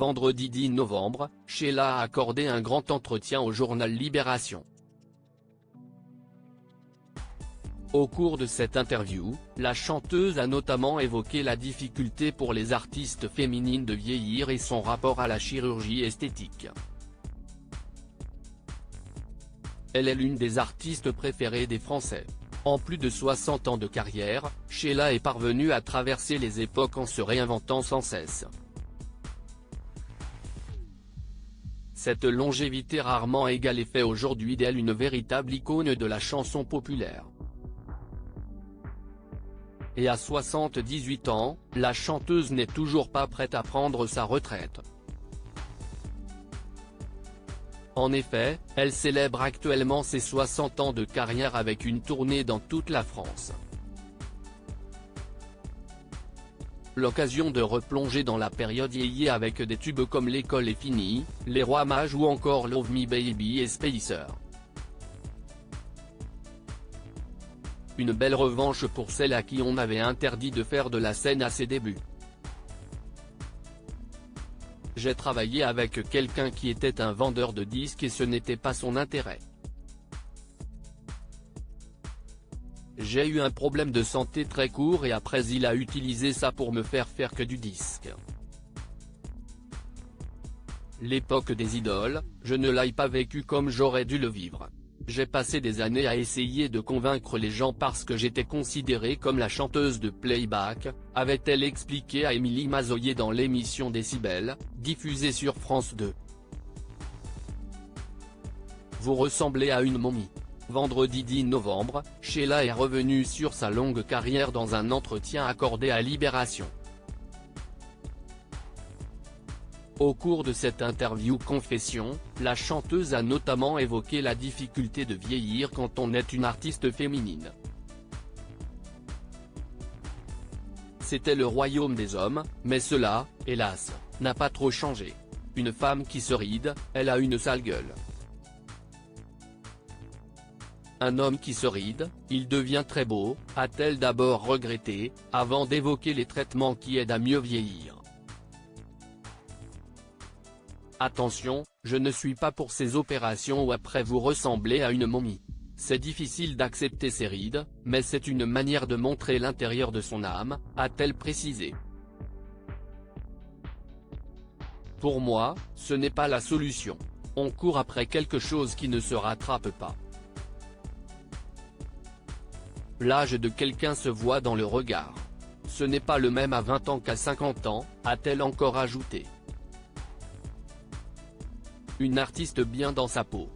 Vendredi 10 novembre, Sheila a accordé un grand entretien au journal Libération. Au cours de cette interview, la chanteuse a notamment évoqué la difficulté pour les artistes féminines de vieillir et son rapport à la chirurgie esthétique. Elle est l'une des artistes préférées des Français. En plus de 60 ans de carrière, Sheila est parvenue à traverser les époques en se réinventant sans cesse. Cette longévité rarement égalée fait aujourd'hui d'elle une véritable icône de la chanson populaire. Et à 78 ans, la chanteuse n'est toujours pas prête à prendre sa retraite. En effet, elle célèbre actuellement ses 60 ans de carrière avec une tournée dans toute la France. L'occasion de replonger dans la période yéyé avec des tubes comme L'école est finie, Les Rois Mages ou encore Love Me Baby et Spacer. Une belle revanche pour celle à qui on avait interdit de faire de la scène à ses débuts. J'ai travaillé avec quelqu'un qui était un vendeur de disques et ce n'était pas son intérêt. J'ai eu un problème de santé très court et après il a utilisé ça pour me faire que du disque. L'époque des idoles, je ne l'ai pas vécu comme j'aurais dû le vivre. J'ai passé des années à essayer de convaincre les gens parce que j'étais considérée comme la chanteuse de playback, avait-elle expliqué à Émilie Mazoyer dans l'émission Décibel, diffusée sur France 2. Vous ressemblez à une momie. Vendredi 10 novembre, Sheila est revenue sur sa longue carrière dans un entretien accordé à Libération. Au cours de cette interview confession, la chanteuse a notamment évoqué la difficulté de vieillir quand on est une artiste féminine. C'était le royaume des hommes, mais cela, hélas, n'a pas trop changé. Une femme qui se ride, elle a une sale gueule. Un homme qui se ride, il devient très beau, a-t-elle d'abord regretté, avant d'évoquer les traitements qui aident à mieux vieillir. Attention, je ne suis pas pour ces opérations où après vous ressemblez à une momie. C'est difficile d'accepter ces rides, mais c'est une manière de montrer l'intérieur de son âme, a-t-elle précisé. Pour moi, ce n'est pas la solution. On court après quelque chose qui ne se rattrape pas. L'âge de quelqu'un se voit dans le regard. Ce n'est pas le même à 20 ans qu'à 50 ans, a-t-elle encore ajouté. Une artiste bien dans sa peau.